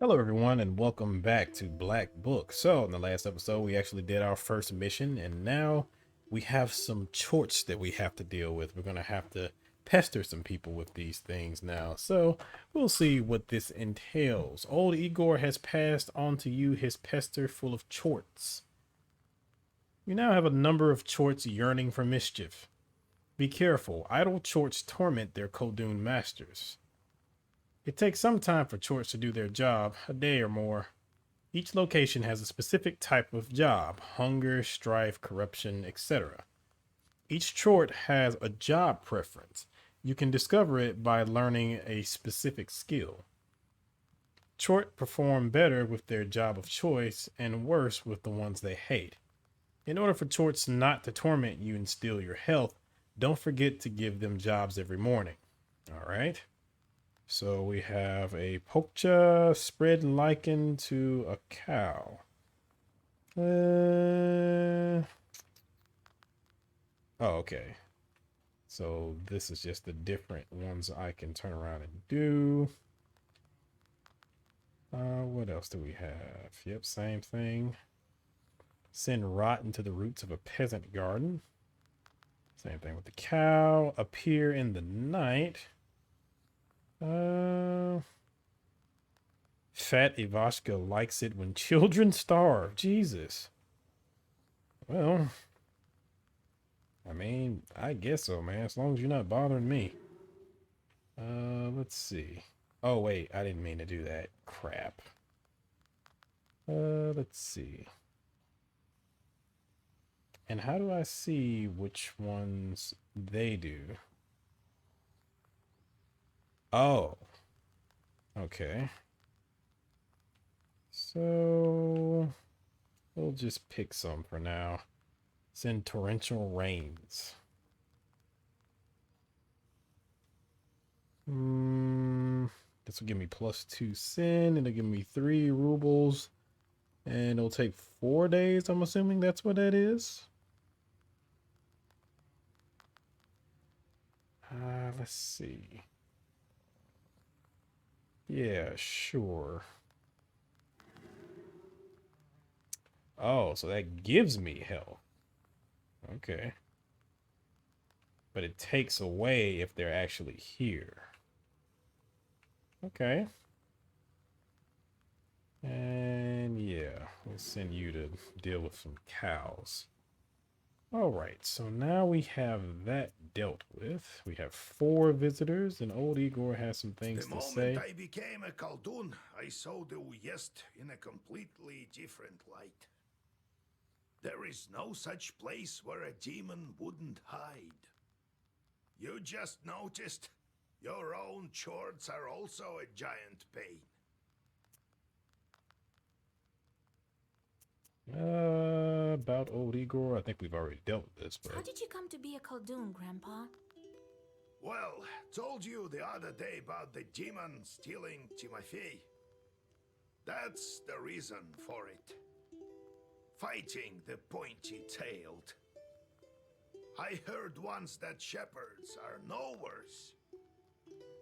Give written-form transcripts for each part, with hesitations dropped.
Hello, everyone, and welcome back to Black Book. So, in the last episode, we actually did our first mission, and now we have some chorts that we have to deal with. We're going to have to pester some people with these things now. So, we'll see what this entails. Old Igor has passed on to you his pester full of chorts. You now have a number of chorts yearning for mischief. Be careful, idle chorts torment their Kodoon masters. It takes some time for chorts to do their job, a day or more. Each location has a specific type of job: hunger, strife, corruption, etc. Each chort has a job preference. You can discover it by learning a specific skill. Chort perform better with their job of choice and worse with the ones they hate. In order for chorts not to torment you and steal your health, don't forget to give them jobs every morning. All right. So we have a pokcha spread lichen to a cow. Oh, okay. So this is just the different ones I can turn around and do. What else do we have? Yep, same thing. Send rot into the roots of a peasant garden. Same thing with the cow. Appear in the night. Fat Ivashka likes it when children starve. Jesus. Well, I mean, I guess so, man. As long as you're not bothering me. Let's see. Oh, wait. I didn't mean to do that. Crap. Let's see. And how do I see which ones they do? Oh. Okay. So we'll just pick some for now. Send torrential rains. This will give me +2 sin. It'll give me 3 rubles. And it'll take 4 days. I'm assuming that's what that is. Let's see. Yeah, sure. Oh, so that gives me health. Okay. But it takes away if they're actually here. Okay. And yeah, we'll send you to deal with some cows. All right, so now we have that dealt with. We have 4 visitors, and old Igor has some The things to moment say. I became a Khaldun, I saw the West in a completely different light. There is no such place where a demon wouldn't hide. You just noticed your own chords are also a giant pain. About old Igor, I think we've already dealt with this, How but did you come to be a Khaldun, Grandpa? Well, told you the other day about the demon stealing Timothy. That's the reason for it. Fighting the pointy-tailed. I heard once that shepherds are no worse.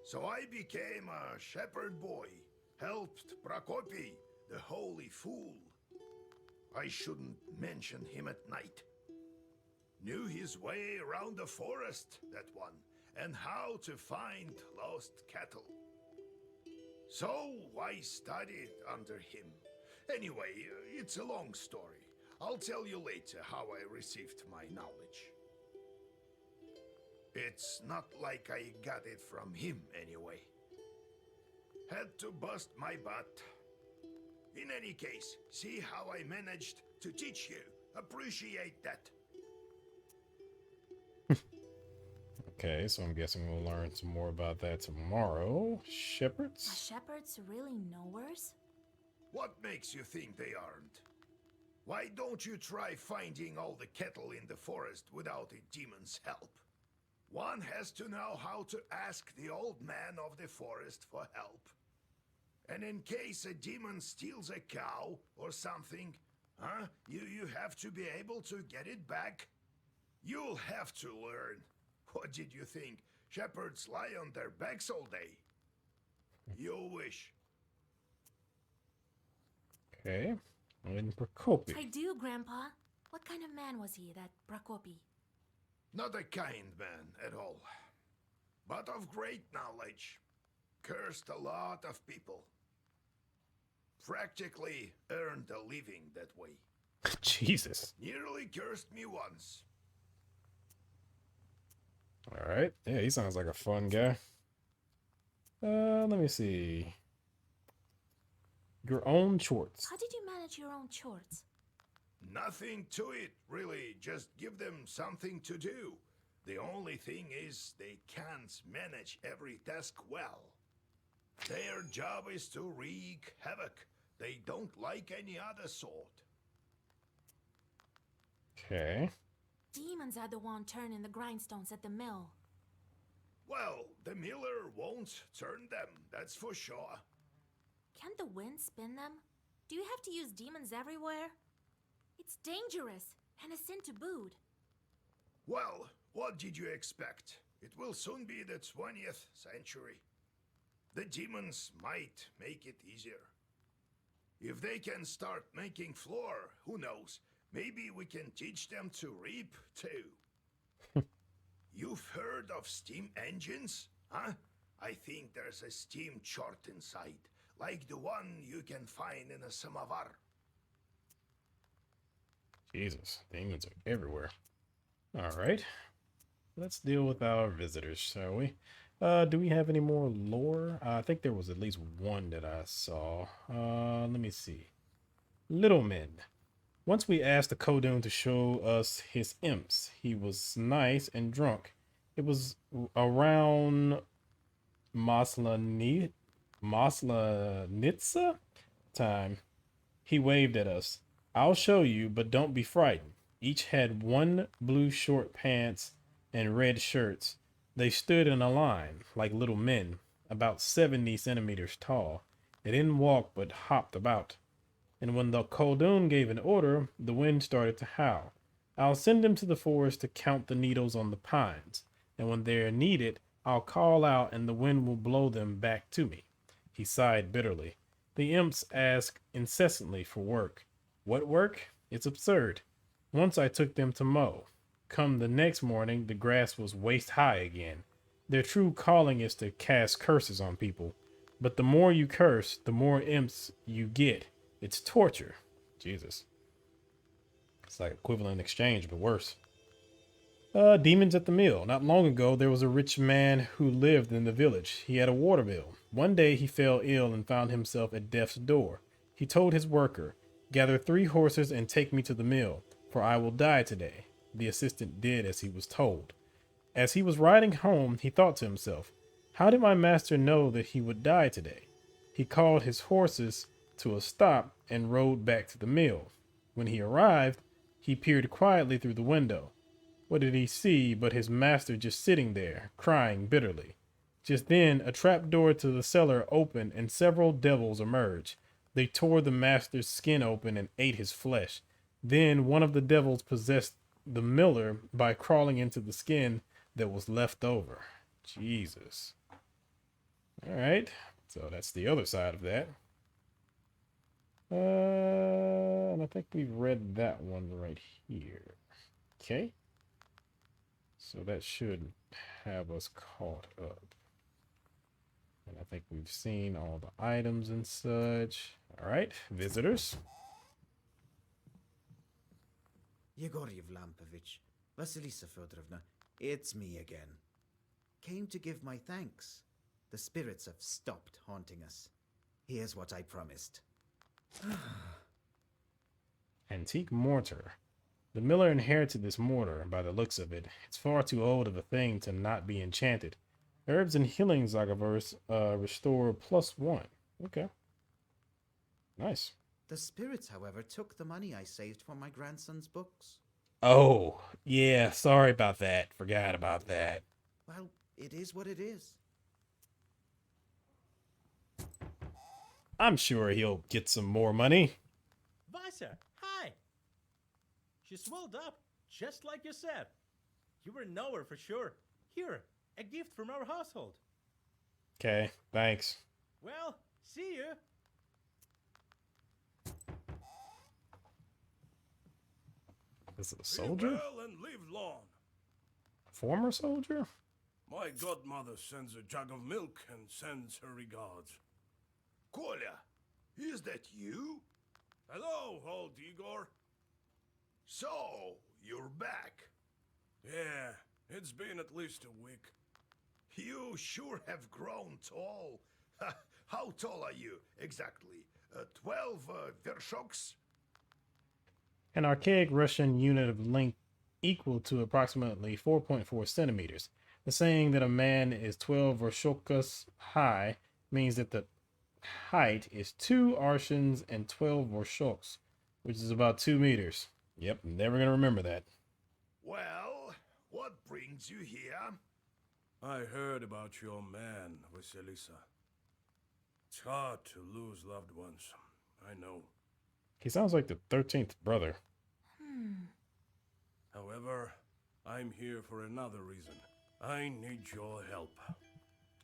So I became a shepherd boy, helped Prokopy, the holy fool. I shouldn't mention him at night. Knew his way around the forest, that one, and how to find lost cattle. So I studied under him. Anyway, it's a long story. I'll tell you later how I received my knowledge. It's not like I got it from him, anyway. Had to bust my butt. In any case, see how I managed to teach you. Appreciate that. okay, so I'm guessing we'll learn some more about that tomorrow. Are Shepherds? shepherds really knowers? What makes you think they aren't? Why don't you try finding all the cattle in the forest without a demon's help? One has to know how to ask the old man of the forest for help. And in case a demon steals a cow or something, you have to be able to get it back. You'll have to learn. What did you think? Shepherds lie on their backs all day? You wish. Okay. And Prokopi. I do, Grandpa. What kind of man was he, that Prakopi? Not a kind man at all, but of great knowledge. Cursed a lot of people. Practically earned a living that way. Jesus. Nearly cursed me once. All right. Yeah, he sounds like a fun guy. Let me see. Your own chorts. How did you manage your own chorts? Nothing to it, really. Just give them something to do. The only thing is they can't manage every task well. Their job is to wreak havoc. They don't like any other sort. Okay. Demons are the one turning the grindstones at the mill. Well, the miller won't turn them, that's for sure. Can't the wind spin them? Do you have to use demons everywhere? It's dangerous, and a sin to boot. Well, what did you expect? It will soon be the 20th century. The demons might make it easier. If they can start making flour, who knows? Maybe we can teach them to reap, too. You've heard of steam engines? Huh? I think there's a steam chart inside, like the one you can find in a samovar. Jesus, demons are everywhere. All right. Let's deal with our visitors, shall we? Do we have any more lore? I think there was at least one that I saw. Let me see. Little Men. Once we asked the Kodun to show us his imps. He was nice and drunk. It was around Maslanitsa time. He waved at us. I'll show you, but don't be frightened. Each had one blue short pants and red shirts. They stood in a line, like little men, about 70 centimeters tall. They didn't walk, but hopped about. And when the Koldun gave an order, the wind started to howl. I'll send them to the forest to count the needles on the pines, and when they're needed, I'll call out and the wind will blow them back to me. He sighed bitterly. The imps ask incessantly for work. What work? It's absurd. Once I took them to mow. Come the next morning, the grass was waist high again. Their true calling is to cast curses on people. But the more you curse, the more imps you get. It's torture. Jesus. It's like equivalent exchange, but worse. Demons at the mill. Not long ago, there was a rich man who lived in the village. He had a water bill. One day he fell ill and found himself at death's door. He told his worker, "Gather 3 horses and take me to the mill, for I will die today." The assistant did as he was told. As he was riding home, he thought to himself, "How did my master know that he would die today?" He called his horses to a stop and rode back to the mill. When he arrived, he peered quietly through the window. What did he see but his master just sitting there, crying bitterly? Just then, a trap door to the cellar opened and several devils emerged. They tore the master's skin open and ate his flesh. Then one of the devils possessed the miller by crawling into the skin that was left over. Jesus. All right. So that's the other side of that. And I think we've read that one right here. Okay. So that should have us caught up. And I think we've seen all the items and such. All right, visitors. Yegor Yevlampovich, Vasilisa Fedorovna, it's me again. Came to give my thanks. The spirits have stopped haunting us. Here's what I promised. Antique mortar. The miller inherited this mortar by the looks of it. It's far too old of a thing to not be enchanted. Herbs and healing Zagaverse restore +1. Okay. Nice. The spirits, however, took the money I saved for my grandson's books. Oh, yeah, sorry about that. Forgot about that. Well, it is what it is. I'm sure he'll get some more money. Vasa, hi! She swelled up, just like you said. You were nowhere for sure. Here, a gift from our household. Okay, thanks. Well, see you. Is it a Be soldier? well and live long. Former soldier? My godmother sends a jug of milk and sends her regards. Kolya, is that you? Hello, old Igor. So, you're back. Yeah, it's been at least a week. You sure have grown tall. How tall are you, exactly? 12 vershoks? An archaic Russian unit of length equal to approximately 4.4 centimeters. The saying that a man is 12 vershokas high means that the height is 2 arshins and 12 vershoks, which is about 2 meters. Yep, never gonna remember that. Well, what brings you here? I heard about your man, Vasilisa. It's hard to lose loved ones. I know. He sounds like the 13th brother. However, I'm here for another reason. I need your help.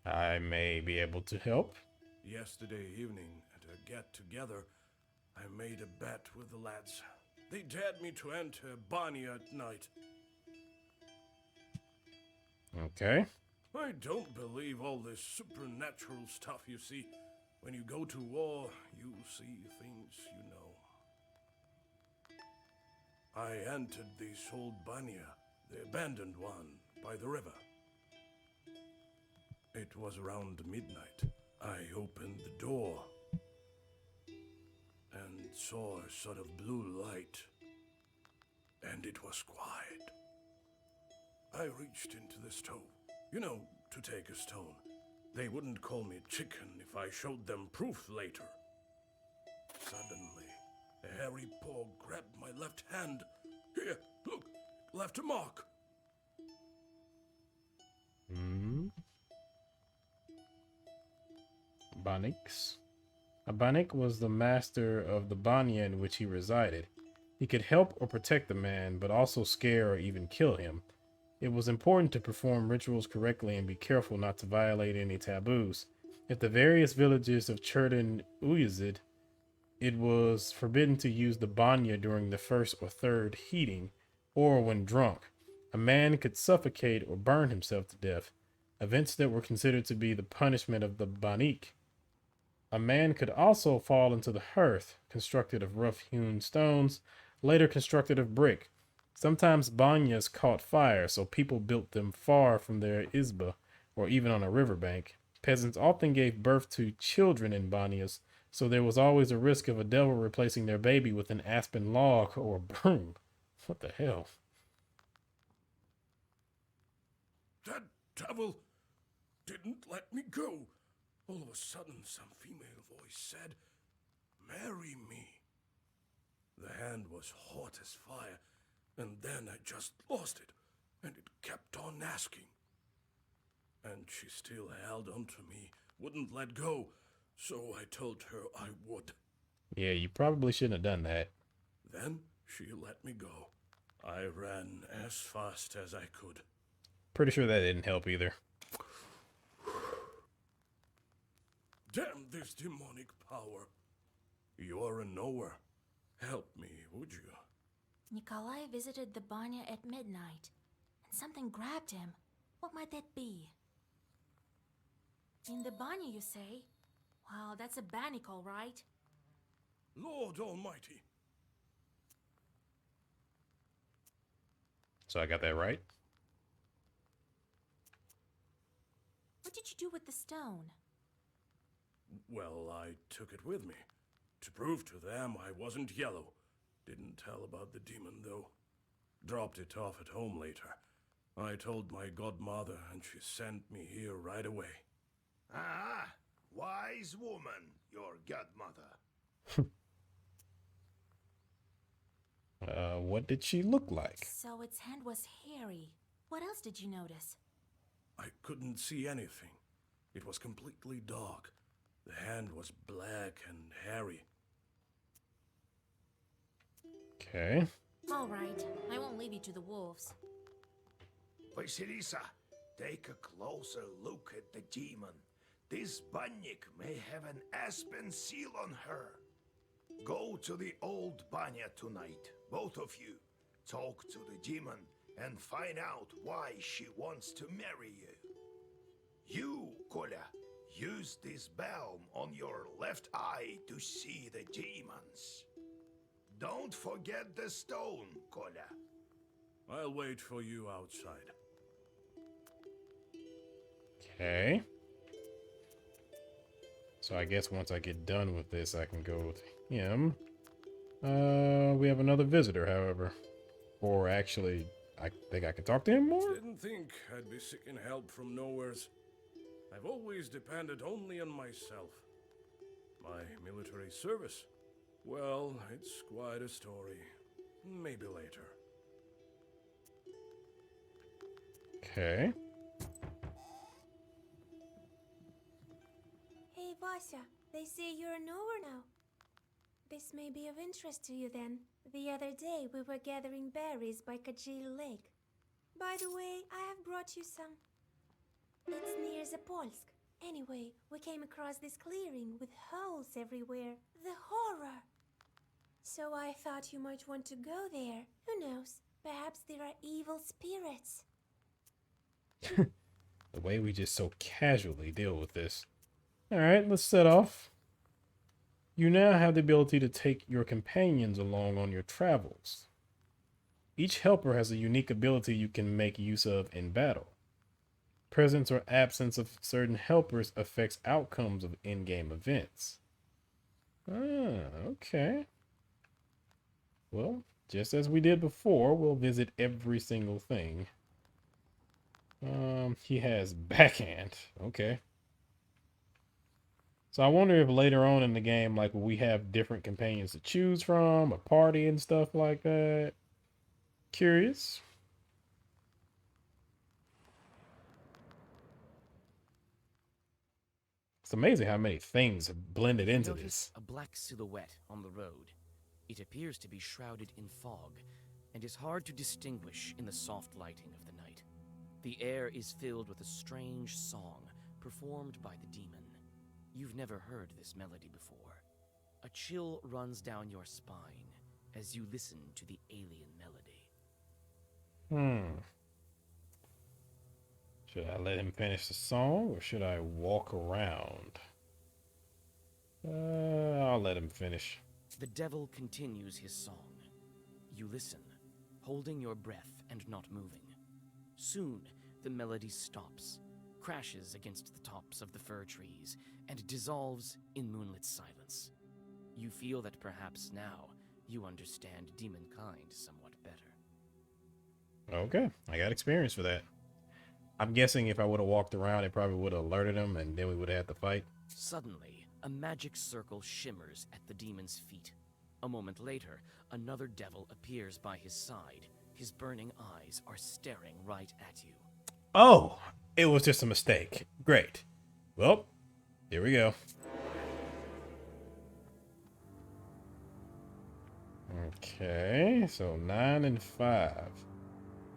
I may be able to help. Yesterday evening, at a get-together, I made a bet with the lads. They dared me to enter Banya at night. Okay. I don't believe all this supernatural stuff you see. When you go to war, you see things you know. I entered this old Banya, the abandoned one, by the river. It was around midnight. I opened the door and saw a sort of blue light, and it was quiet. I reached into the stove, you know, to take a stone. They wouldn't call me chicken if I showed them proof later. Suddenly, a hairy paw grabbed my left hand. Here, look, left a mark. Banix. A Banik was the master of the Banya in which he resided. He could help or protect the man, but also scare or even kill him. It was important to perform rituals correctly and be careful not to violate any taboos. At the various villages of Churdan Uyazid, it was forbidden to use the Banya during the first or third heating, or when drunk. A man could suffocate or burn himself to death, events that were considered to be the punishment of the Banik. A man could also fall into the hearth, constructed of rough-hewn stones, later constructed of brick. Sometimes banyas caught fire, so people built them far from their izba, or even on a riverbank. Peasants often gave birth to children in banyas, so there was always a risk of a devil replacing their baby with an aspen log or a broom. What the hell? That devil didn't let me go. All of a sudden, some female voice said, "Marry me." The hand was hot as fire, and then I just lost it, and it kept on asking. And she still held on to me, wouldn't let go, so I told her I would. Yeah, you probably shouldn't have done that. Then she let me go. I ran as fast as I could. Pretty sure that didn't help either. Damn this demonic power. You're a knower. Help me, would you? Nikolai visited the Banya at midnight, and something grabbed him. What might that be? In the Banya, you say? Wow, that's a Bannik, all right. Lord Almighty. So I got that right? What did you do with the stone? Well, I took it with me. To prove to them I wasn't yellow. Didn't tell about the demon, though. Dropped it off at home later. I told my godmother, and she sent me here right away. Ah, wise woman, your godmother. What did she look like? So its hand was hairy. What else did you notice? I couldn't see anything. It was completely dark. The hand was black and hairy. Okay. All right, I won't leave you to the wolves. Vasilisa, take a closer look at the demon. This Bannik may have an aspen seal on her. Go to the old Banya tonight, both of you. talk to the demon and find out why she wants to marry you. You, Koля, use this balm on your left eye to see the demons. Don't forget the stone, Koля. I'll wait for you outside. Okay. So I guess once I get done with this, I can go with him. We have another visitor, however. Or actually, I think I can talk to him more? Didn't think I'd be seeking help from nowheres. I've always depended only on myself. My military service? Well, it's quite a story. Maybe later. Okay. Hey, Vasya, they say you're a knower now. This may be of interest to you then. The other day we were gathering berries by Kajil Lake. By the way, I have brought you some. It's near Zapolsk. Anyway, we came across this clearing with holes everywhere. The horror! So I thought you might want to go there. Who knows? Perhaps there are evil spirits. The way we just so casually deal with this. Alright, let's set off. You now have the ability to take your companions along on your travels. Each helper has a unique ability you can make use of in battle. Presence or absence of certain helpers affects outcomes of in-game events. Ah, okay. Well, just as we did before, we'll visit every single thing. He has backhand. Okay. So I wonder if later on in the game, like, will we have different companions to choose from, a party and stuff like that? Curious. It's amazing how many things have blended into Notice this. a black silhouette on the road. It appears to be shrouded in fog, and is hard to distinguish in the soft lighting of the night. The air is filled with a strange song performed by the demon. You've never heard this melody before. A chill runs down your spine as you listen to the alien melody. Should I let him finish the song or should I walk around? I'll let him finish. The devil continues his song. You listen, holding your breath and not moving. Soon, the melody stops, crashes against the tops of the fir trees, and dissolves in moonlit silence. You feel that perhaps now you understand demonkind somewhat better. Okay, I got experience for that. I'm guessing if I would have walked around, it probably would have alerted him and then we would have had to fight. Suddenly, a magic circle shimmers at the demon's feet. A moment later, another devil appears by his side. His burning eyes are staring right at you. Oh, it was just a mistake. Great. Well, here we go. Okay, so 9 and 5.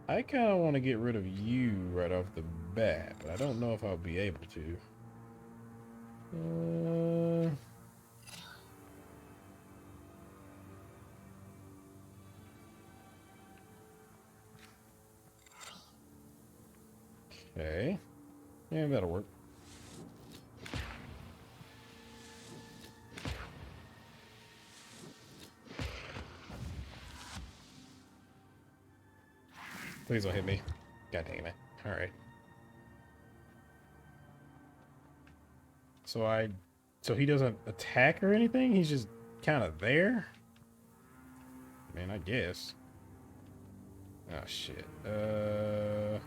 I kind of want to get rid of you right off the bat, but I don't know if I'll be able to. Okay. Yeah, that'll work. Please don't hit me. God dang it. Alright. So he doesn't attack or anything? He's just kind of there? Man, I guess. Oh, shit. I'll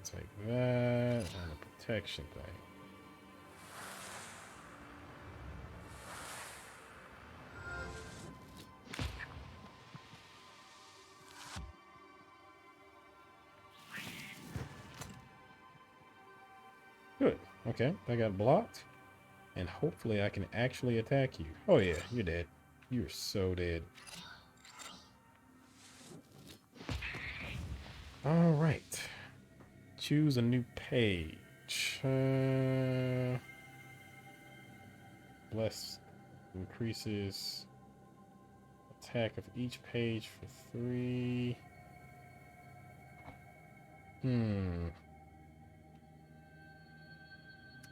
take that and the protection thing. Good. Okay, I got blocked. And hopefully I can actually attack you. Oh yeah, you're dead. You're so dead. Alright. Choose a new page. Bless increases attack of each page for 3.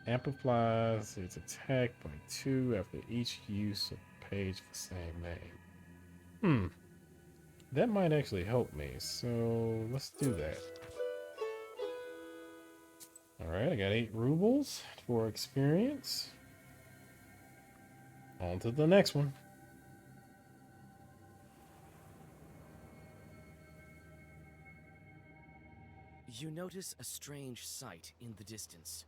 Amplifies its attack by 2 after each use of page of the same name. That might actually help me, so let's do that. Alright, I got 8 rubles for experience. On to the next one. You notice a strange sight in the distance.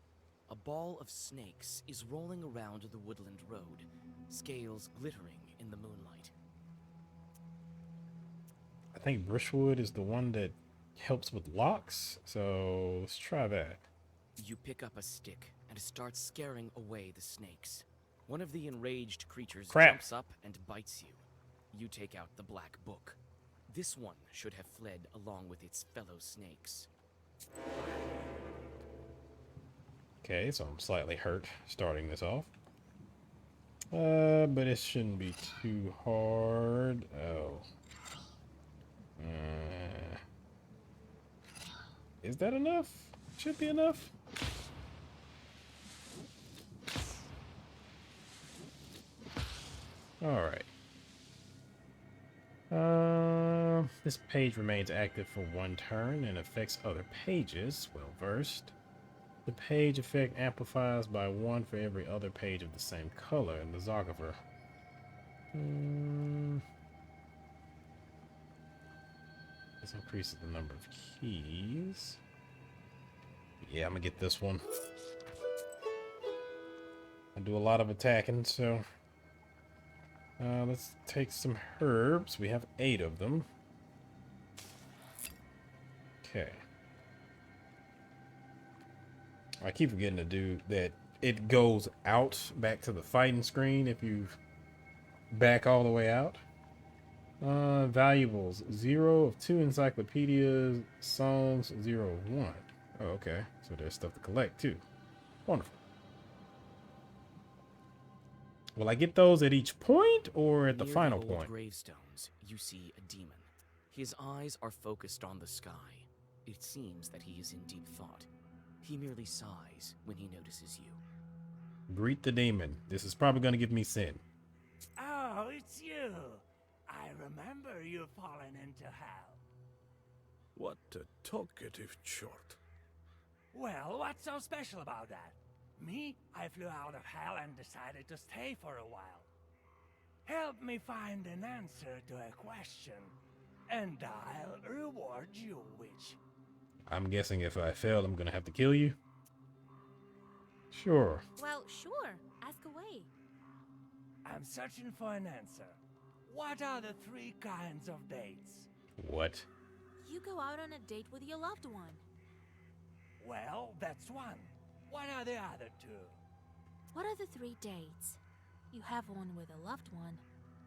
A ball of snakes is rolling around the woodland road, scales glittering in the moonlight. I think brushwood is the one that helps with locks, so let's try that. You pick up a stick and start scaring away the snakes. One of the enraged creatures jumps up and bites you. You take out the black book. This one should have fled along with its fellow snakes. Okay, so I'm slightly hurt starting this off. But it shouldn't be too hard. Oh. Is that enough? Should be enough. Alright. This page remains active for 1 turn and affects other pages. Well versed. The page effect amplifies by 1 for every other page of the same color in the Zogger. This increases the number of keys. Yeah, I'm gonna get this one. I do a lot of attacking, so let's take some herbs. We have 8 of them. Okay. I keep forgetting to do that. It goes out back to the fighting screen if you back all the way out. Valuables 0 of 2 encyclopedias, songs 0 of 1. Oh, okay. So there's stuff to collect too. Wonderful. Will I get those at each point or at the Near final the old point? gravestones, you see a demon. His eyes are focused on the sky. It seems that he is in deep thought. He merely sighs when he notices you. Greet the demon. This is probably going to give me sin. Oh, it's you. I remember you falling into hell. What a talkative chort. Well, what's so special about that? Me, I flew out of hell and decided to stay for a while. Help me find an answer to a question, and I'll reward you, witch. I'm guessing if I fail, I'm going to have to kill you. Sure. Well, sure. Ask away. I'm searching for an answer. What are the 3 kinds of dates? What? You go out on a date with your loved one. Well, that's one. What are the other 2? What are the 3 dates? You have one with a loved one,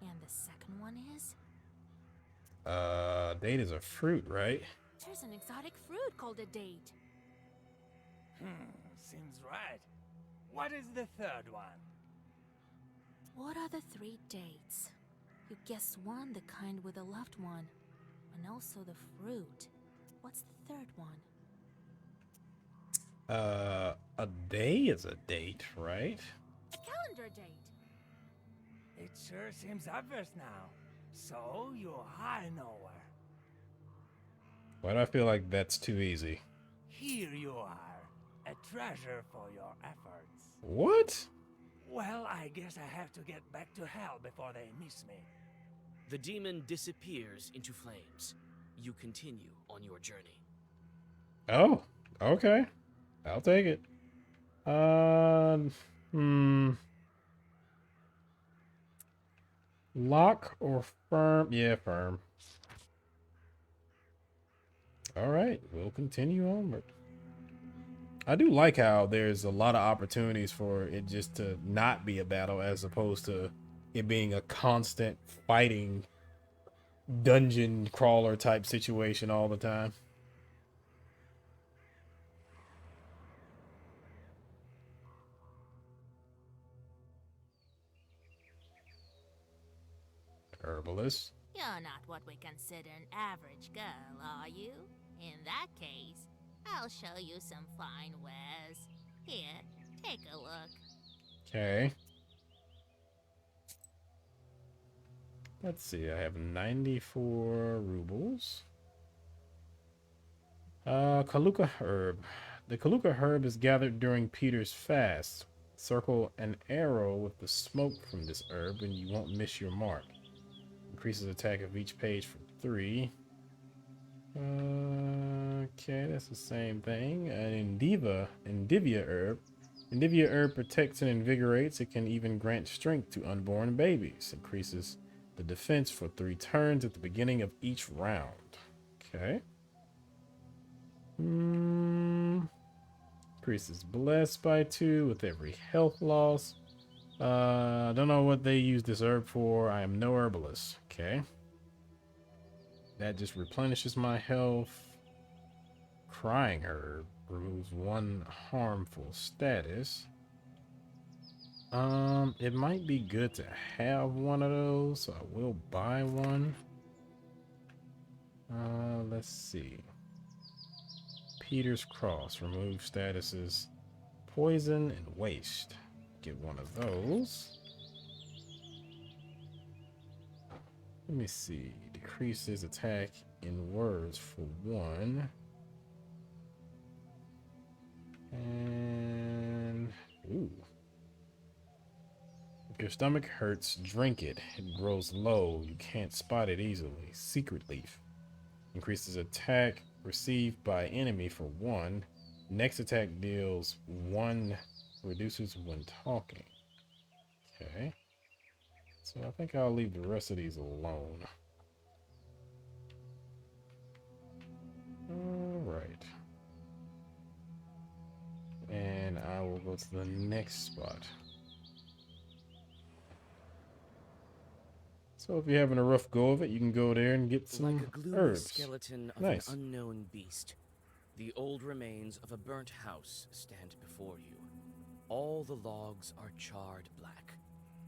and the second one is? Date is a fruit, right? There's an exotic fruit called a date. Seems right. What is the 3rd one? What are the 3 dates? You guessed one, the kind with a loved one, and also the fruit. What's the 3rd one? A day is a date, right? A calendar date. It sure seems obvious now. So you're high nowhere. Why do I feel like that's too easy? Here you are, a treasure for your efforts. What? Well, I guess I have to get back to hell before they miss me. The demon disappears into flames. You continue on your journey. Oh, okay. I'll take it. Lock or firm? Yeah, firm. Alright, we'll continue onward. I do like how there's a lot of opportunities for it just to not be a battle as opposed to it being a constant fighting dungeon crawler type situation all the time. herbalist. You're not what we consider an average girl, are you? In that case, I'll show you some fine wares. Here, take a look. Okay. Let's see, I have 94 rubles. Kaluka herb. The Kaluka herb is gathered during Peter's fast. Circle an arrow with the smoke from this herb and you won't miss your mark. Increases attack of each page from 3. Okay, that's the same thing. An Endivia herb. Endivia herb protects and invigorates. It can even grant strength to unborn babies. Increases the defense for 3 turns at the beginning of each round. Okay. Increases blessed by 2 with every health loss. I don't know what they use this herb for. I am no herbalist. Okay. That just replenishes my health. Crying herb removes 1 harmful status. It might be good to have one of those, so I will buy one. Let's see. Peter's Cross. Remove statuses poison and waste. Get one of those. Let me see. Decreases attack in words for 1. And ooh. If your stomach hurts, drink it. It grows low. You can't spot it easily. Secret leaf. Increases attack received by enemy for 1. Next attack deals 1, reduces when talking. Okay. So I think I'll leave the rest of these alone. Alright. And I will go to the next spot. So if you're having a rough go of it, you can go there and get some like a gloomy herbs. skeleton of Nice. an unknown beast, the old remains of a burnt house stand before you. All the logs are charred black.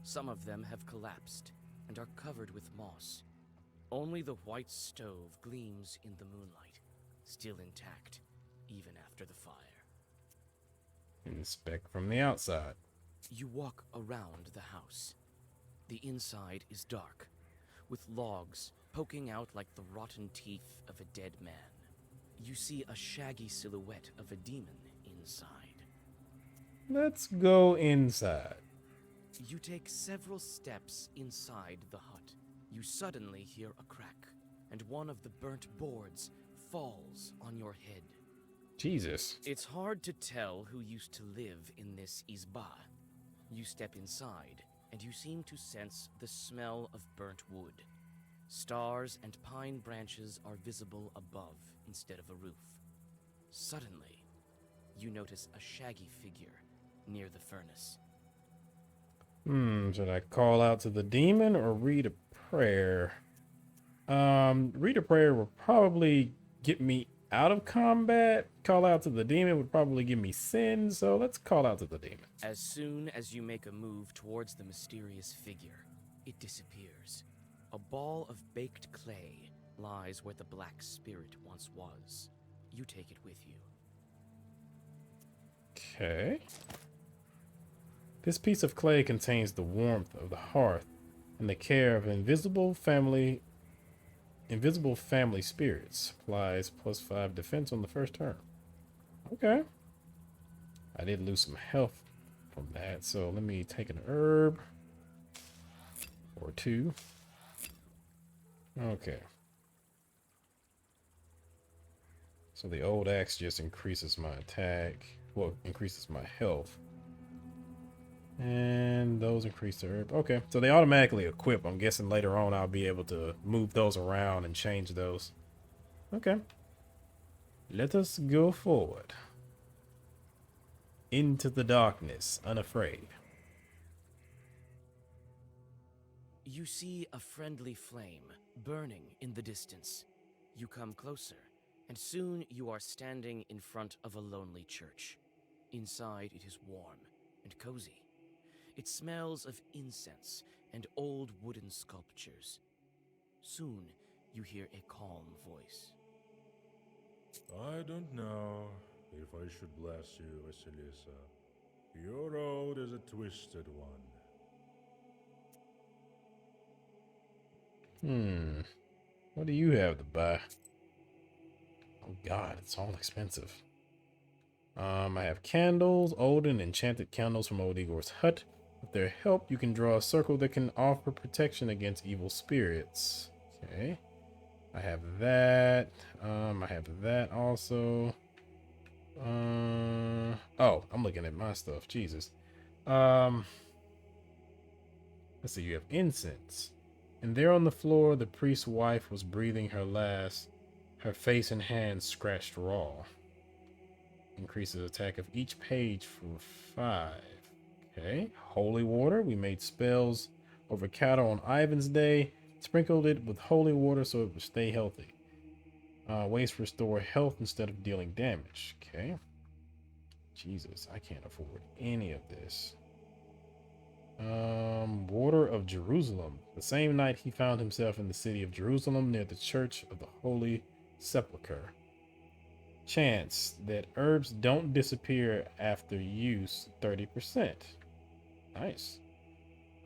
Some of them have collapsed and are covered with moss. Only the white stove gleams in the moonlight, still intact, even after the fire. Inspect from the outside. You walk around the house. The inside is dark, with logs poking out like the rotten teeth of a dead man. You see a shaggy silhouette of a demon inside. Let's go inside. You take several steps inside the hut. You suddenly hear a crack, and one of the burnt boards falls on your head. Jesus. It's hard to tell who used to live in this izba. You step inside, and you seem to sense the smell of burnt wood. Stars and pine branches are visible above instead of a roof. Suddenly, you notice a shaggy figure near the furnace. Should I call out to the demon or read a prayer? Read a prayer will probably get me out of combat. Call out to the demon would probably give me sin, so let's call out to the demon. As soon as you make a move towards the mysterious figure, it disappears. A ball of baked clay lies where the black spirit once was. You take it with you. Okay. This piece of clay contains the warmth of the hearth and the care of invisible family spirits. Applies +5 defense on the first turn. Okay. I did lose some health from that, so let me take an herb or 2. Okay. So the old axe just increases my attack. Well, increases my health. And those increase the herb. Okay, so they automatically equip. I'm guessing later on I'll be able to move those around and change those. Okay. Let us go forward. Into the darkness, unafraid. You see a friendly flame burning in the distance. You come closer, and soon you are standing in front of a lonely church. Inside it is warm and cozy. It smells of incense and old wooden sculptures. Soon, you hear a calm voice. I don't know if I should bless you, Vasilisa. Your road is a twisted one. What do you have to buy? Oh God, it's all expensive. I have candles, old and enchanted candles from Old Igor's hut. With their help, you can draw a circle that can offer protection against evil spirits. Okay. I have that. I have that also. Oh, I'm looking at my stuff. Jesus. Let's see. You have incense. And there on the floor, the priest's wife was breathing her last. Her face and hands scratched raw. Increases attack of each page for 5. Okay. Holy water. We made spells over cattle on Ivan's Day. Sprinkled it with holy water so it would stay healthy. Ways to restore health instead of dealing damage. Okay. Jesus, I can't afford any of this. Water of Jerusalem. The same night he found himself in the city of Jerusalem near the church of the Holy Sepulchre. Chance that herbs don't disappear after use 30%. Nice.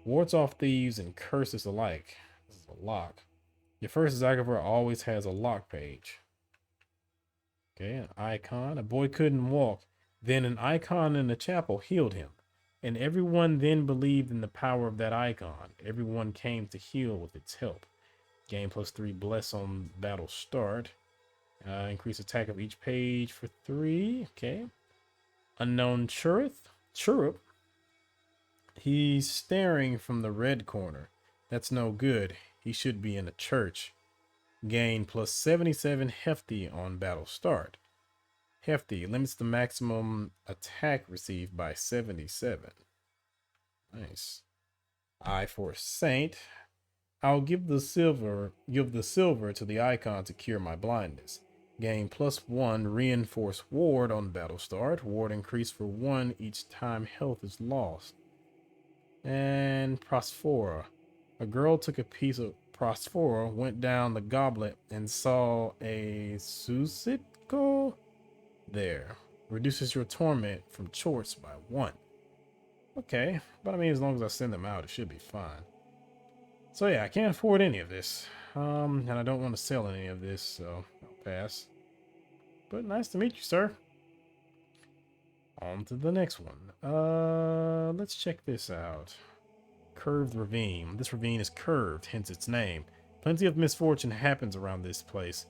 Wards off thieves and curses alike. This is a lock. Your first Zagaver always has a lock page. Okay, an icon. A boy couldn't walk. Then an icon in the chapel healed him. And everyone then believed in the power of that icon. Everyone came to heal with its help. Gain +3 bless on battle start. Increase attack of each page for 3. Okay. Unknown Chirrup. He's staring from the red corner. That's no good. He should be in a church. Gain +77 hefty on battle start. Hefty limits the maximum attack received by 77. Nice. Eye for Saint. I'll give the silver to the icon to cure my blindness. Gain +1 reinforced ward on battle start. Ward increase for 1 each time health is lost. And Prosphora. A girl took a piece of Prosphora, went down the goblet, and saw a Susitko there. Reduces your torment from chorts by 1. Okay, but I mean, as long as I send them out, it should be fine. So yeah, I can't afford any of this. And I don't want to sell any of this, so I'll pass. But nice to meet you, sir. On to the next one. Let's check this out. Curved ravine. This ravine is curved, hence its name. Plenty of misfortune happens around this place.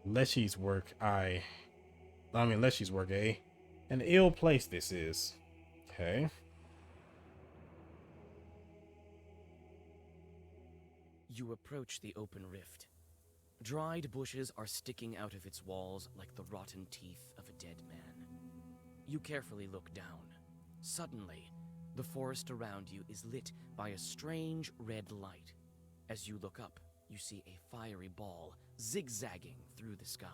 Leshy's work, Leshy's work, eh? An ill place this is. Okay. You approach the open rift. Dried bushes are sticking out of its walls like the rotten teeth of a dead man. You carefully look down. Suddenly, the forest around you is lit by a strange red light. As you look up, you see a fiery ball zigzagging through the sky.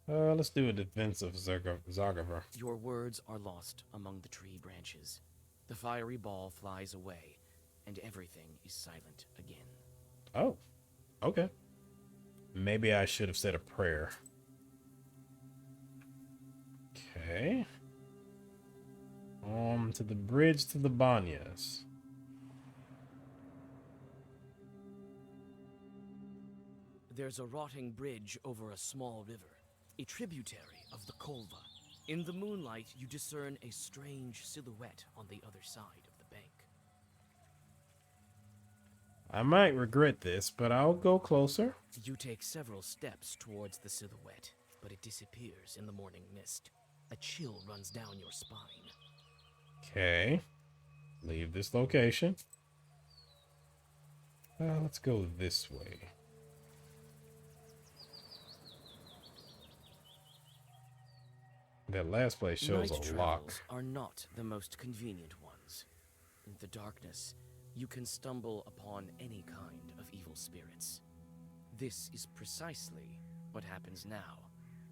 Let's do a defense of Zagaver. Your words are lost among the tree branches. The fiery ball flies away, and everything is silent again. Oh, okay. Maybe I should have said a prayer. Okay. To the bridge to the Banyas. There's a rotting bridge over a small river, a tributary of the Kolva. In the moonlight, you discern a strange silhouette on the other side of the bank. I might regret this, but I'll go closer. You take several steps towards the silhouette, but it disappears in the morning mist. A chill runs down your spine. Okay. Leave this location. Let's go this way. That last place shows Night a lock. travels are not the most convenient ones. In the darkness, you can stumble upon any kind of evil spirits. This is precisely what happens now.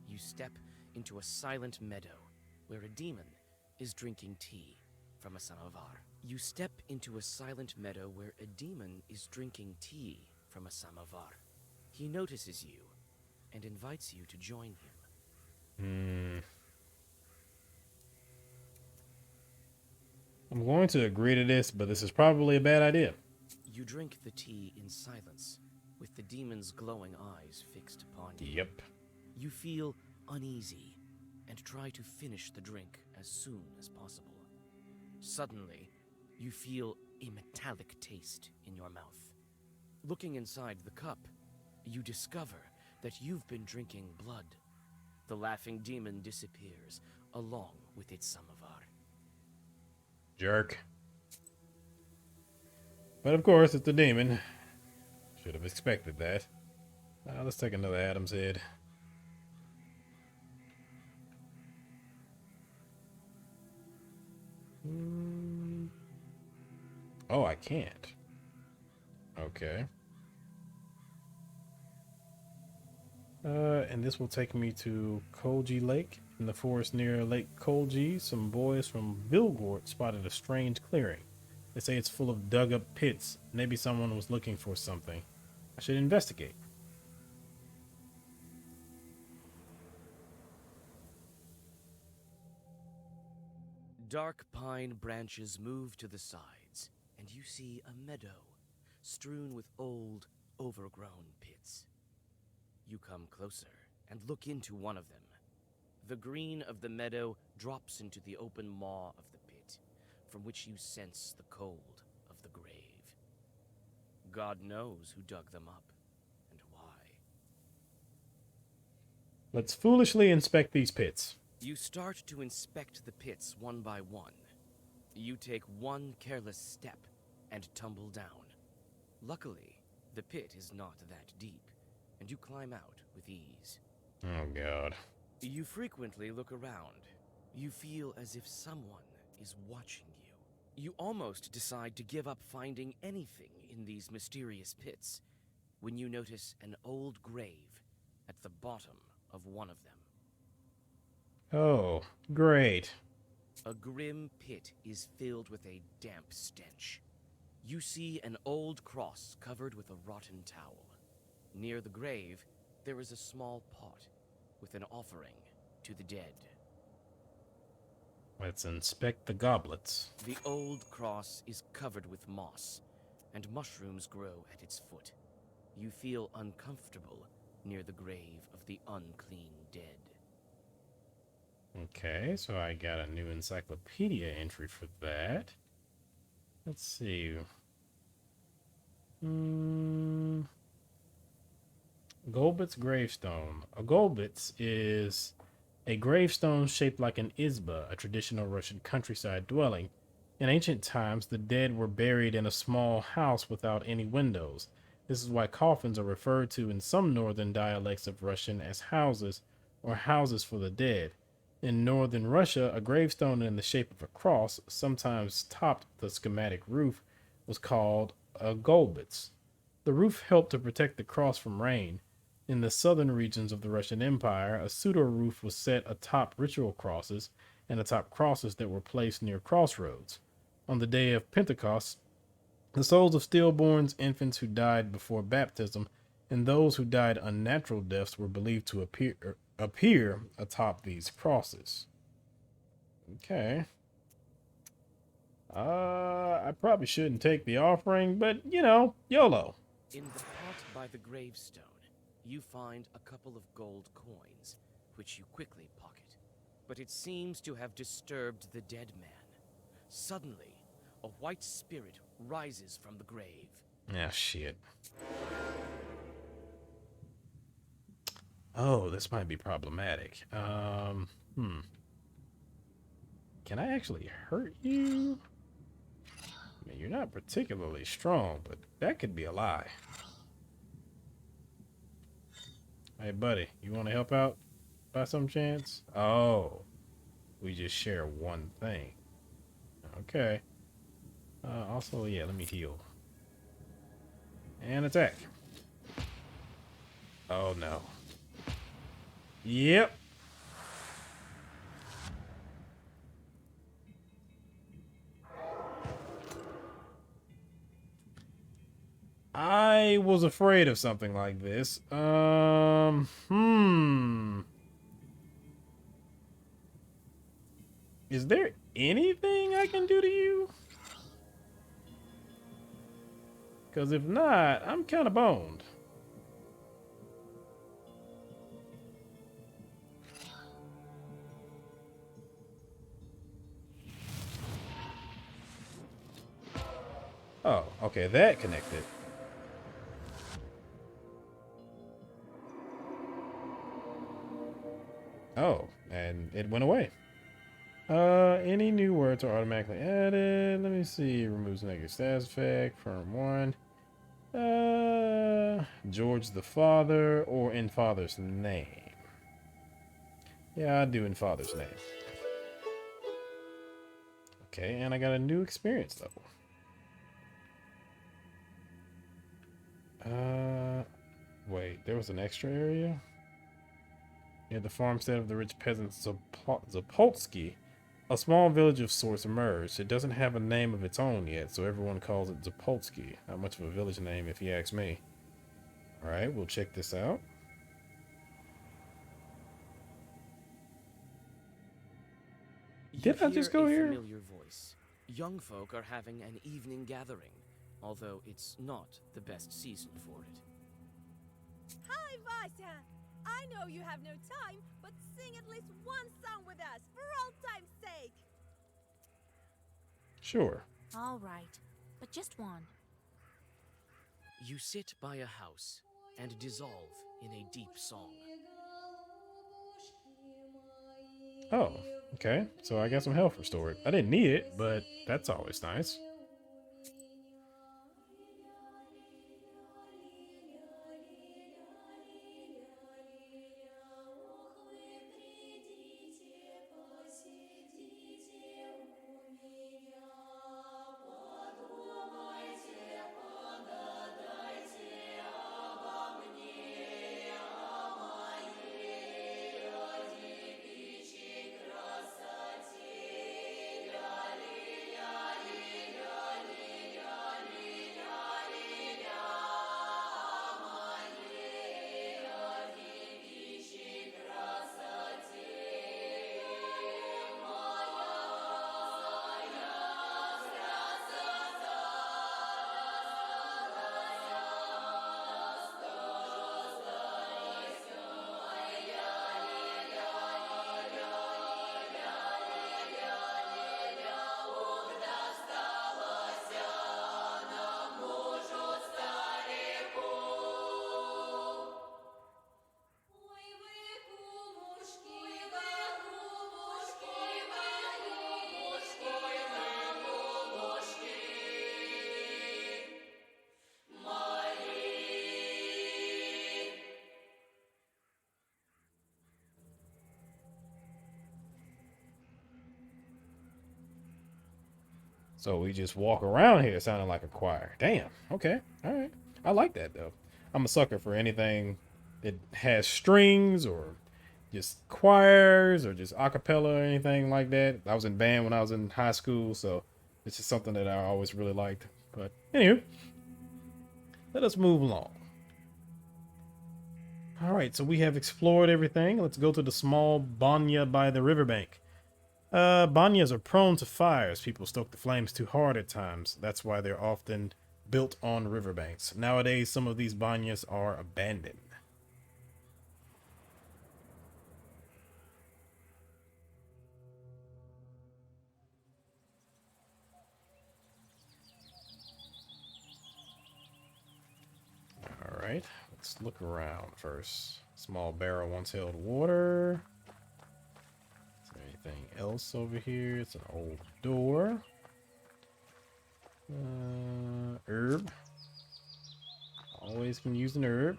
You step into a silent meadow where a demon is drinking tea. from a samovar. You step into a silent meadow where a demon is drinking tea from a samovar. He notices you and invites you to join him. I'm going to agree to this, but this is probably a bad idea. You drink the tea in silence, with the demon's glowing eyes fixed upon you. Yep. You feel uneasy and try to finish the drink as soon as possible. Suddenly, you feel a metallic taste in your mouth. Looking inside the cup, you discover that you've been drinking blood. The laughing demon disappears, along with its samovar. Jerk. But of course, it's a demon. Should have expected that. Let's take another Adam's head. Oh, I can't. Okay. And this will take me to Kolji Lake. In the forest near Lake Kolji, some boys from Vilgort spotted a strange clearing. They say it's full of dug-up pits. Maybe someone was looking for something. I should investigate. Dark pine branches move to the sides, and you see a meadow strewn with old, overgrown pits. You come closer and look into one of them. The green of the meadow drops into the open maw of the pit, from which you sense the cold of the grave. God knows who dug them up and why. Let's foolishly inspect these pits. You start to inspect the pits one by one. You take one careless step and tumble down. Luckily, the pit is not that deep, and you climb out with ease. Oh, God. You frequently look around. You feel as if someone is watching you. You almost decide to give up finding anything in these mysterious pits when you notice an old grave at the bottom of one of them. Oh, great. A grim pit is filled with a damp stench. You see an old cross covered with a rotten towel. Near the grave, there is a small pot with an offering to the dead. Let's inspect the goblets. The old cross is covered with moss, and mushrooms grow at its foot. You feel uncomfortable near the grave of the unclean dead. Okay, so I got a new encyclopedia entry for that. Let's see. Goldberg's gravestone. A Goldberg is a gravestone shaped like an izba, a traditional Russian countryside dwelling. In ancient times, the dead were buried in a small house without any windows. This is why coffins are referred to in some northern dialects of Russian as houses or houses for the dead. In northern Russia, a gravestone in the shape of a cross, sometimes topped with a schematic roof, was called a Goldberg. The roof helped to protect the cross from rain. In the southern regions of the Russian Empire, a pseudo roof was set atop ritual crosses and atop crosses that were placed near crossroads. On the day of Pentecost, the souls of stillborns, infants who died before baptism, and those who died unnatural deaths were believed to appear atop these crosses. Okay. I probably shouldn't take the offering, but, YOLO. In the pot by the gravestone, you find a couple of gold coins, which you quickly pocket. But it seems to have disturbed the dead man. Suddenly, a white spirit rises from the grave. Ah, shit. Oh, this might be problematic. Can I actually hurt you? I mean, you're not particularly strong, but that could be a lie. Hey, buddy, you want to help out by some chance? Oh, we just share one thing. Okay. Also, yeah, let me heal. And attack. Oh, no. Yep. I was afraid of something like this. Is there anything I can do to you? Because if not, I'm kind of boned. Oh, okay, that connected. Oh, and it went away. Any new words are automatically added. Let me see. Removes negative status effect from one. George the father or in father's name. Yeah, I do in father's name. Okay, and I got a new experience level. Wait, there was an extra area? Near the farmstead of the rich peasant Zapolsky, a small village of sorts emerged. It doesn't have a name of its own yet, so everyone calls it Zapolsky. Not much of a village name if you ask me. Alright, we'll check this out. Did I just go here? A familiar voice. Young folk are having an evening gathering, although it's not the best season for it. Hi, Vasya! I know you have no time, but sing at least one song with us, for old time's sake! Sure. All right, but just one. You sit by a house and dissolve in a deep song. Oh, okay. So I got some health restored. I didn't need it, but that's always nice. So we just walk around here sounding like a choir. Damn. Okay. All right. I like that though. I'm a sucker for anything that has strings or just choirs or just a cappella or anything like that. I was in band when I was in high school, so it's just something that I always really liked. But anywho, let us move along. All right, so we have explored everything. Let's go to the small Banya by the riverbank. Banyas are prone to fires. People stoke the flames too hard at times. That's why they're often built on riverbanks. Nowadays, some of these banyas are abandoned. All right, let's look around first. Small barrel once held water. Is there anything else over here? It's an old door. Herb. Always can use an herb.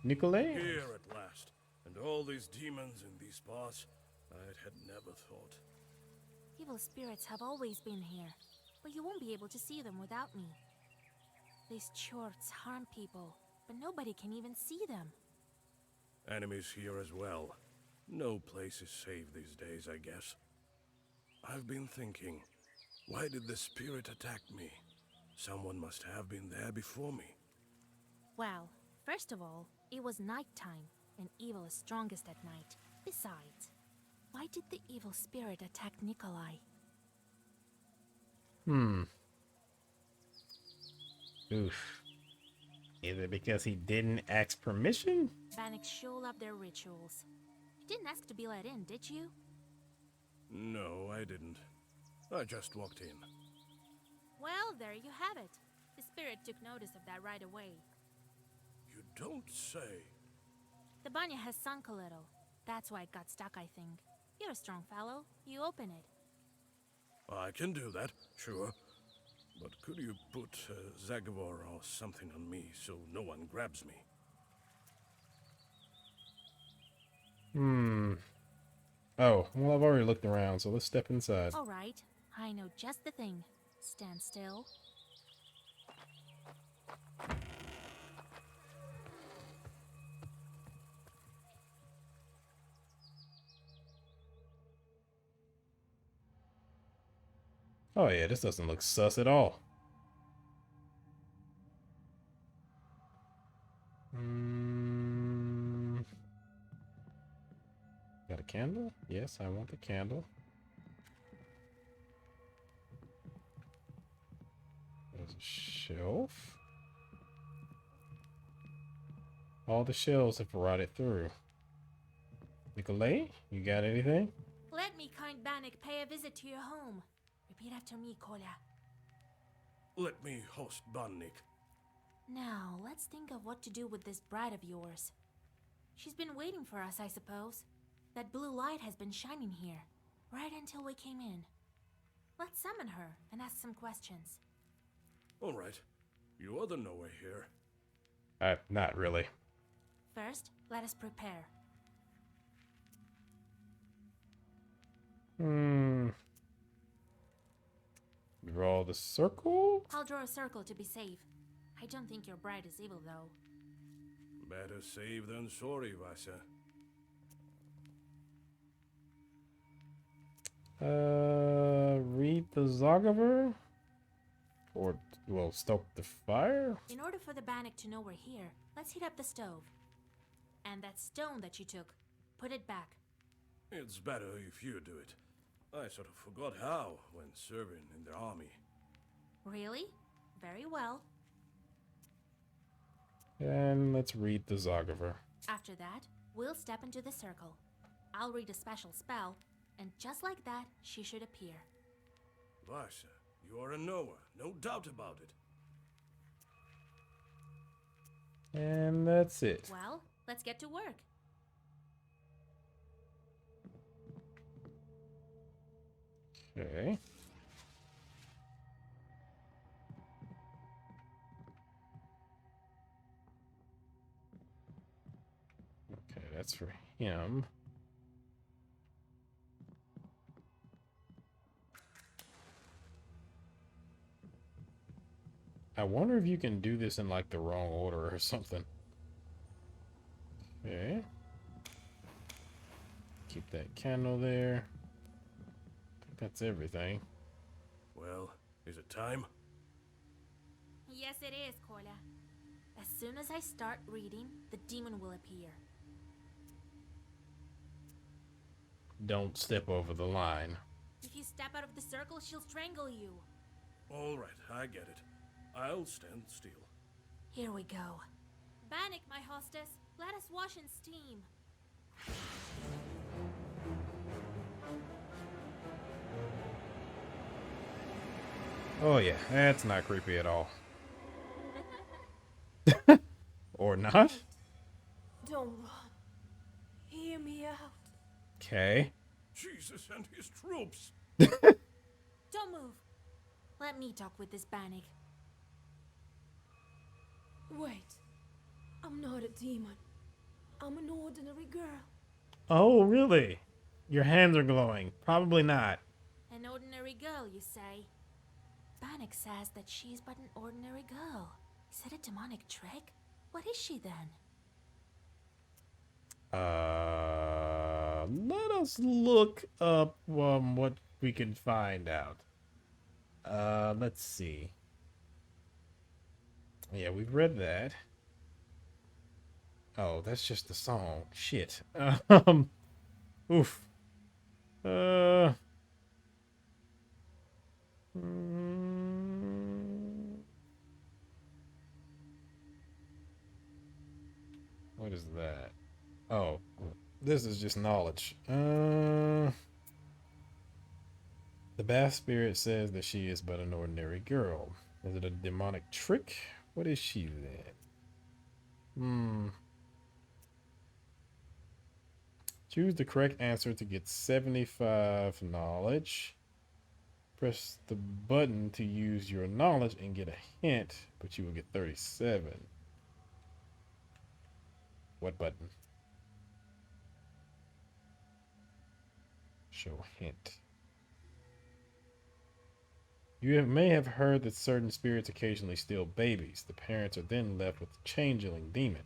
Nicolay. Here at last. And all these demons in these parts, I had never thought. Evil spirits have always been here, but you won't be able to see them without me. These chorts harm people, but nobody can even see them. Enemies here as well. No place is safe these days, I guess. I've been thinking, why did the spirit attack me? Someone must have been there before me. Well, first of all, it was nighttime, and evil is strongest at night. Besides, why did the evil spirit attack Nikolai? Oof. Is it because he didn't ask permission? Bannock sure love their rituals. You didn't ask to be let in, did you? No, I didn't. I just walked in. Well, there you have it. The spirit took notice of that right away. You don't say. The Banya has sunk a little. That's why it got stuck, I think. You're a strong fellow. You open it. I can do that, sure. But could you put Zagavor or something on me so no one grabs me? Oh, well, I've already looked around, so let's step inside. All right. I know just the thing. Stand still. Oh yeah, this doesn't look sus at all. Got a candle? Yes, I want the candle. There's a shelf. All the shelves have rotted through. Nikolai, you got anything? Let me, kind Bannock, pay a visit to your home. Repeat after me, Kolya. Let me host Bannik. Now, let's think of what to do with this bride of yours. She's been waiting for us, I suppose. That blue light has been shining here, right until we came in. Let's summon her and ask some questions. All right. You are the knower here. Not really. First, let us prepare. Draw the circle? I'll draw a circle to be safe. I don't think your bride is evil, though. Better safe than sorry, Vasa. Read the Zagaver? Or, well, stoke the fire? In order for the Bannock to know we're here, let's heat up the stove. And that stone that you took, put it back. It's better if you do it. I sort of forgot how when serving in the army. Really? Very well. And let's read the Zagaver. After that, we'll step into the circle. I'll read a special spell, and just like that, she should appear. Vasa, you are a knower, no doubt about it. And that's it. Well, let's get to work. Okay. Okay, that's for him. I wonder if you can do this in like the wrong order or something. Okay. Keep that candle there. I think that's everything. Well, is it time? Yes, it is, Kolya. As soon as I start reading, the demon will appear. Don't step over the line. If you step out of the circle, she'll strangle you. All right, I get it. I'll stand still. Here we go. Bannock, my hostess, let us wash in steam. Oh yeah, that's not creepy at all. Or not? Don't run. Hear me out. Okay. Jesus and his troops! Don't move. Let me talk with this Bannock. Wait. I'm not a demon. I'm an ordinary girl. Oh, really? Your hands are glowing. Probably not. An ordinary girl, you say? Bannock says that she's but an ordinary girl. Is it a demonic trick? What is she then? Let us look up what we can find out. Let's see. Yeah, we've read that. Oh, that's just the song. Shit. Oof. Uh. mm, What is that? Oh, this is just knowledge. The Bath Spirit says that she is but an ordinary girl. Is it a demonic trick? What is she then? Choose the correct answer to get 75 knowledge. Press the button to use your knowledge and get a hint, but you will get 37. What button? Show hint. May have heard that certain spirits occasionally steal babies. The parents are then left with the changeling demon.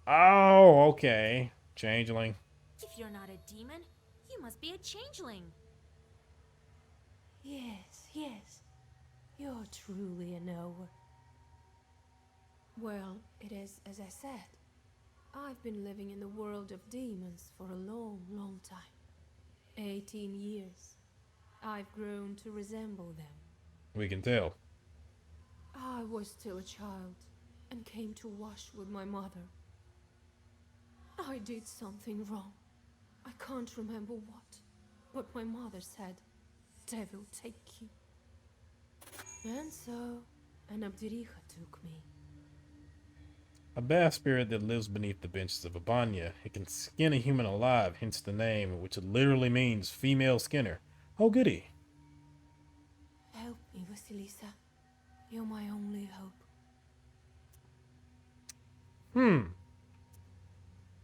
Oh, okay. Changeling. If you're not a demon, you must be a changeling. Yes, yes. You're truly a knower. Well, it is as I said. I've been living in the world of demons for a long, long time. 18 years. I've grown to resemble them. We can tell. I was still a child and came to wash with my mother. I did something wrong. I can't remember what, but my mother said, "Devil take you." And so, an Abdiricha took me. A bath spirit that lives beneath the benches of a Banya. It can skin a human alive, hence the name, which literally means female skinner. Oh, goody. Help me, Vasilisa. You're my only hope.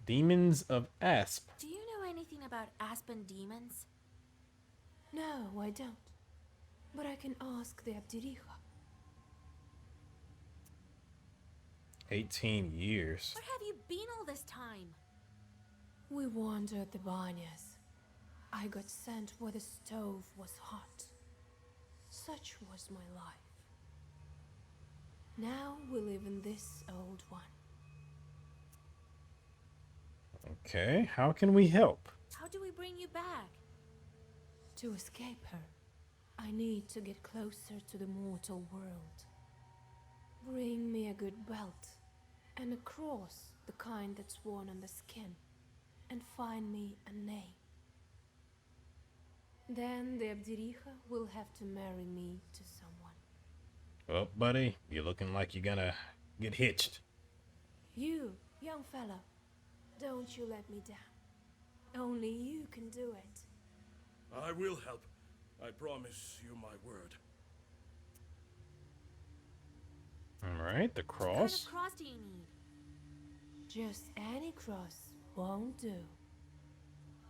Demons of Asp. Do you know anything about aspen demons? No, I don't. But I can ask the Abdiricha. 18 years. Where have you been all this time? We wandered the Banyas. I got sent where the stove was hot. Such was my life. Now we live in this old one. Okay, how can we help? How do we bring you back? To escape her, I need to get closer to the mortal world. Bring me a good belt and a cross, the kind that's worn on the skin, and find me a name. Then the Abdiricha will have to marry me to someone. Well, buddy, you're looking like you're gonna get hitched. You, young fellow, don't you let me down. Only you can do it. I will help. I promise you my word. Alright, the What kind cross. of cross do you need? Just any cross won't do.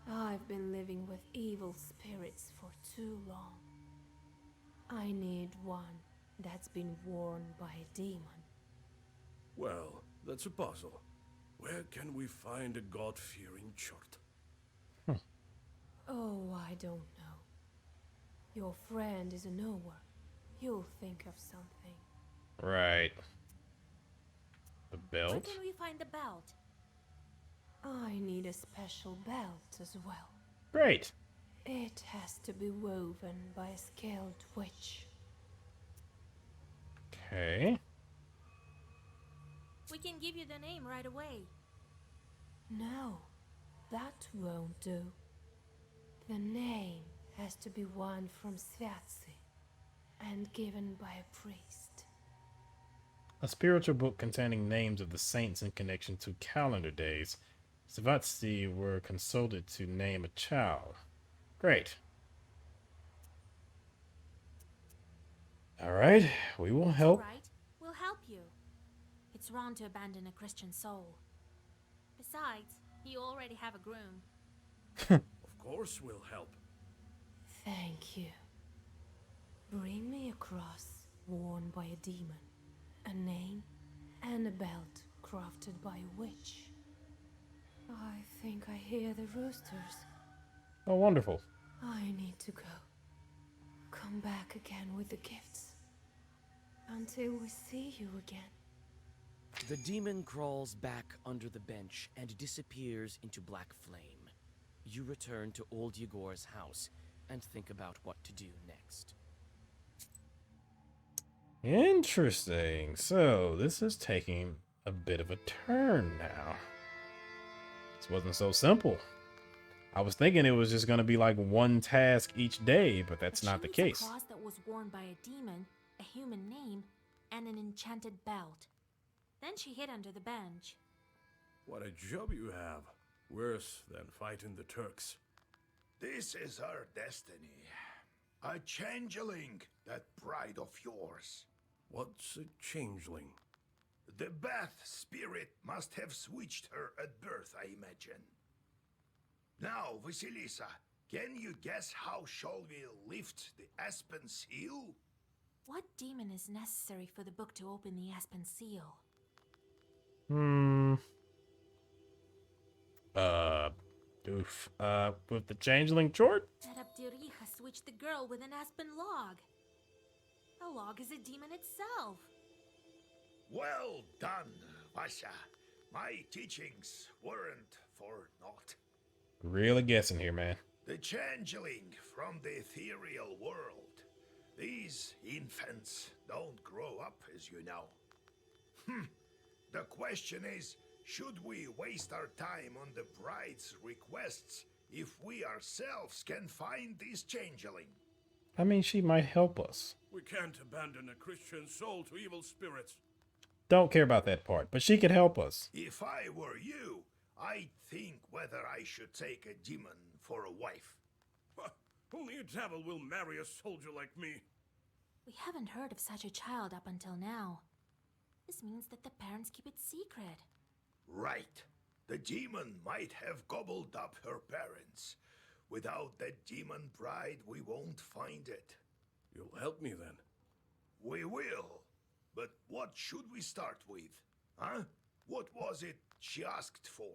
I've been living with evil spirits for too long. I need one that's been worn by a demon. Well, that's a puzzle. Where can we find a God-fearing chort? Oh, I don't know. Your friend is a knower. You'll think of something. Right. The Where belt. can we find the belt? I need a special belt as well. Great. It has to be woven by a skilled witch. Okay. We can give you the name right away. No, that won't do. The name has to be one from Sviatsi and given by a priest. A spiritual book containing names of the saints in connection to calendar days. Svatsi were consulted to name a child. Great. Alright, we will help. Right, we'll help you. It's wrong to abandon a Christian soul. Besides, you already have a groom. Of course we'll help. Thank you. Bring me a cross worn by a demon, a name, and a belt crafted by a witch. I think I hear the roosters. Oh, wonderful. I need to go. Come back again with the gifts. Until we see you again. The demon crawls back under the bench and disappears into black flame. You return to old Yegor's house and think about what to do next. Interesting. So this is taking a bit of a turn now. This wasn't so simple. I was thinking it was just going to be like one task each day, but that's not the case. A cross that was worn by a demon, a human name, and an enchanted belt. Then she hid under the bench. What a job you have. Worse than fighting the Turks. This is our destiny. A changeling, that bride of yours. What's a changeling? The Bath spirit must have switched her at birth, I imagine. Now, Vasilisa, can you guess how shall we lift the Aspen seal? What demon is necessary for the book to open the Aspen seal? With the changeling chort? That Abdirija switched the girl with an aspen log. A log is a demon itself. Well done, Vasha. My teachings weren't for naught. Really guessing here, man. The changeling from the ethereal world. These infants don't grow up, as you know. The question is, should we waste our time on the bride's requests if we ourselves can find this changeling? I mean, she might help us. We can't abandon a Christian soul to evil spirits. Don't care about that part, but she could help us. If I were you, I'd think whether I should take a demon for a wife. Only a devil will marry a soldier like me. We haven't heard of such a child up until now. This means that the parents keep it secret. Right. The demon might have gobbled up her parents. Without that demon bride, we won't find it. You'll help me then? We will. But what should we start with? Huh? What was it she asked for?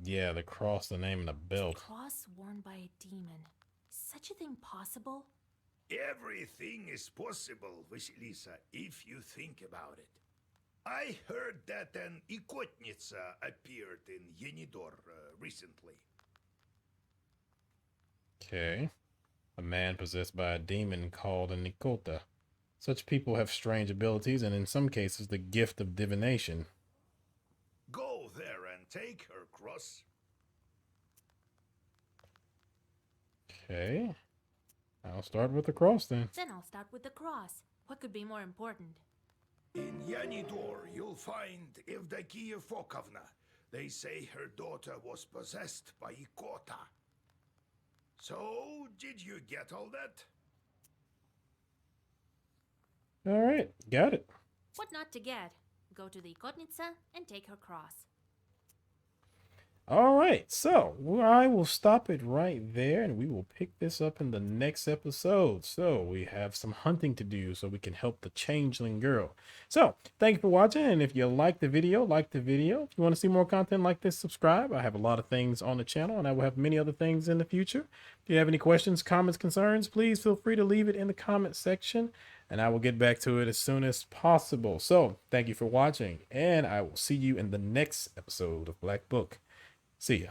Yeah, the cross, the name, and the belt. Cross worn by a demon. Is such a thing possible? Everything is possible, Vasilisa, if you think about it. I heard that an Ikotnitsa appeared in Yenidor recently. Okay. A man possessed by a demon called a Nikota. Such people have strange abilities and in some cases the gift of divination. Go there and take her cross. Okay. I'll start with the cross then. Then I'll start with the cross. What could be more important? In Yanidor, you'll find Evdokia Fokovna. They say her daughter was possessed by Ikota. So, did you get all that? All right, got it. What not to get? Go to the Kotnitsa and take her cross. All right, so I will stop it right there and we will pick this up in the next episode. So we have some hunting to do so we can help the changeling girl. So thank you for watching. And if you like the video, like the video. If you want to see more content like this, subscribe. I have a lot of things on the channel and I will have many other things in the future. If you have any questions, comments, concerns, please feel free to leave it in the comment section and I will get back to it as soon as possible. So thank you for watching and I will see you in the next episode of Black Book. See ya.